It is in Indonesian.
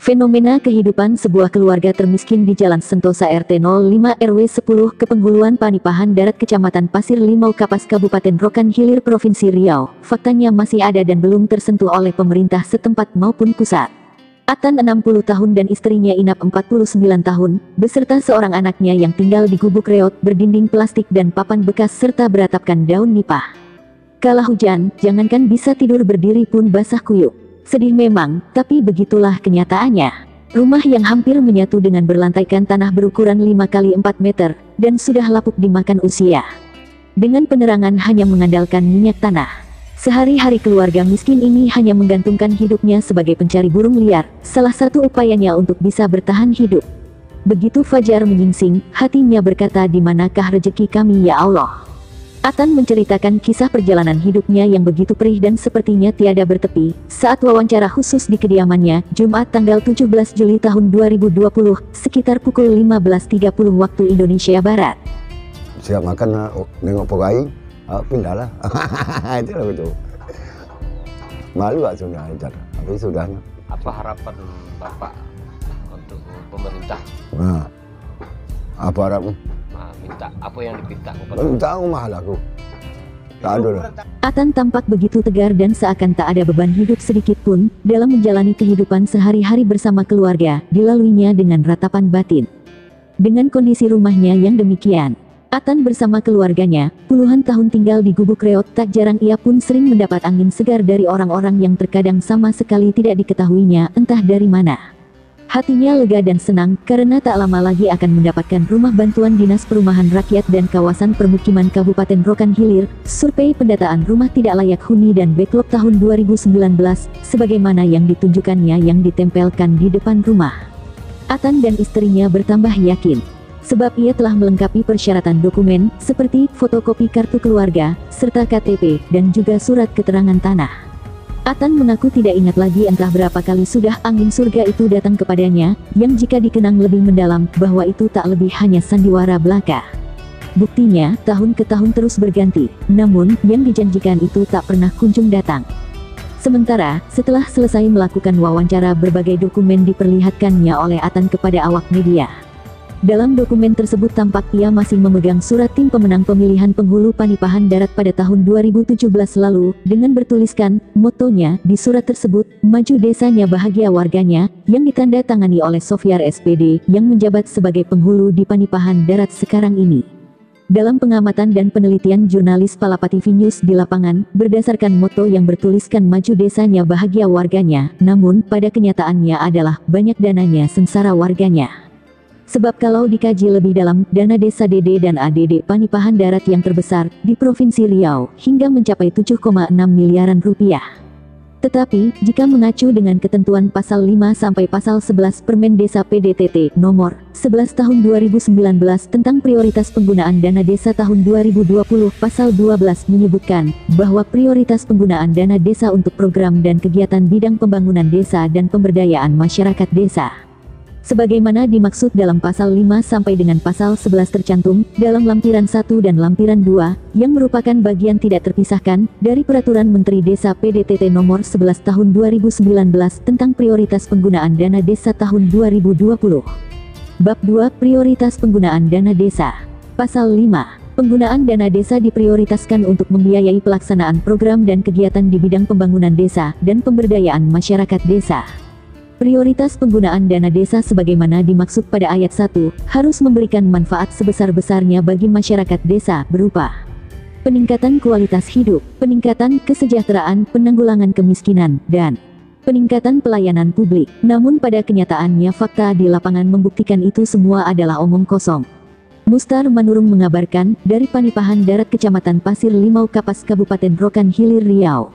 Fenomena kehidupan sebuah keluarga termiskin di Jalan Sentosa RT 05 RW 10 Kepenghuluan Panipahan Darat Kecamatan Pasir Limau Kapas Kabupaten Rokan Hilir Provinsi Riau, faktanya masih ada dan belum tersentuh oleh pemerintah setempat maupun pusat. Atan 60 tahun dan istrinya Inap 49 tahun, beserta seorang anaknya yang tinggal di gubuk reot berdinding plastik dan papan bekas serta beratapkan daun nipah. Kala hujan, jangankan bisa tidur berdiri pun basah kuyup. Sedih memang, tapi begitulah kenyataannya. Rumah yang hampir menyatu dengan berlantaikan tanah berukuran 5 kali 4 meter, dan sudah lapuk dimakan usia. Dengan penerangan hanya mengandalkan minyak tanah. Sehari-hari keluarga miskin ini hanya menggantungkan hidupnya sebagai pencari burung liar, salah satu upayanya untuk bisa bertahan hidup. Begitu Fajar menyingsing, hatinya berkata, "Di manakah rezeki kami ya Allah?" Atan menceritakan kisah perjalanan hidupnya yang begitu perih dan sepertinya tiada bertepi, saat wawancara khusus di kediamannya, Jumat tanggal 17 Juli tahun 2020, sekitar pukul 15.30 waktu Indonesia Barat. Siap makan, nengok pokai, pindahlah. Itulah betul. Malu gak sudah, tapi sudah. Apa harapan Bapak untuk pemerintah? Nah, apa harapan? Minta apa yang dipinta kepada minta rumah lah aku. Tak ada lah. Atan tampak begitu tegar dan seakan tak ada beban hidup sedikit pun dalam menjalani kehidupan sehari-hari bersama keluarga, dilaluinya dengan ratapan batin. Dengan kondisi rumahnya yang demikian, Atan bersama keluarganya puluhan tahun tinggal di gubuk reot, tak jarang ia pun sering mendapat angin segar dari orang-orang yang terkadang sama sekali tidak diketahuinya entah dari mana. Hatinya lega dan senang karena tak lama lagi akan mendapatkan rumah bantuan Dinas Perumahan Rakyat dan Kawasan Permukiman Kabupaten Rokan Hilir, survei pendataan rumah tidak layak huni dan backlog tahun 2019, sebagaimana yang ditunjukkannya yang ditempelkan di depan rumah. Atan dan istrinya bertambah yakin, sebab ia telah melengkapi persyaratan dokumen, seperti fotokopi kartu keluarga, serta KTP, dan juga surat keterangan tanah. Atan mengaku tidak ingat lagi entah berapa kali sudah angin surga itu datang kepadanya, yang jika dikenang lebih mendalam, bahwa itu tak lebih hanya sandiwara belaka. Buktinya, tahun ke tahun terus berganti, namun, yang dijanjikan itu tak pernah kunjung datang. Sementara, setelah selesai melakukan wawancara, berbagai dokumen diperlihatkannya oleh Atan kepada awak media. Dalam dokumen tersebut tampak ia masih memegang surat tim pemenang pemilihan penghulu Panipahan Darat pada tahun 2017 lalu, dengan bertuliskan, motonya, di surat tersebut, "Maju desanya bahagia warganya", yang ditandatangani oleh Sofiar SPD, yang menjabat sebagai penghulu di Panipahan Darat sekarang ini. Dalam pengamatan dan penelitian jurnalis Palapa TV News di lapangan, berdasarkan moto yang bertuliskan "Maju desanya bahagia warganya", namun pada kenyataannya adalah, banyak dananya sengsara warganya. Sebab kalau dikaji lebih dalam, dana desa DD dan ADD Panipahan Darat yang terbesar di Provinsi Riau hingga mencapai 7,6 miliaran rupiah. Tetapi, jika mengacu dengan ketentuan pasal 5 sampai pasal 11 Permen Desa PDTT nomor 11 tahun 2019 tentang prioritas penggunaan dana desa tahun 2020, pasal 12 menyebutkan bahwa prioritas penggunaan dana desa untuk program dan kegiatan bidang pembangunan desa dan pemberdayaan masyarakat desa, sebagaimana dimaksud dalam pasal 5 sampai dengan pasal 11 tercantum dalam lampiran 1 dan lampiran 2, yang merupakan bagian tidak terpisahkan dari Peraturan Menteri Desa PDTT nomor 11 tahun 2019 tentang prioritas penggunaan dana desa tahun 2020. Bab 2, Prioritas penggunaan dana desa. Pasal 5. Penggunaan dana desa diprioritaskan untuk membiayai pelaksanaan program dan kegiatan di bidang pembangunan desa dan pemberdayaan masyarakat desa. Prioritas penggunaan dana desa sebagaimana dimaksud pada ayat 1, harus memberikan manfaat sebesar-besarnya bagi masyarakat desa berupa peningkatan kualitas hidup, peningkatan kesejahteraan, penanggulangan kemiskinan, dan peningkatan pelayanan publik. Namun pada kenyataannya fakta di lapangan membuktikan itu semua adalah omong kosong. Mustar Manurung mengabarkan, dari Panipahan Darat Kecamatan Pasir Limau Kapas Kabupaten Rokan Hilir Riau.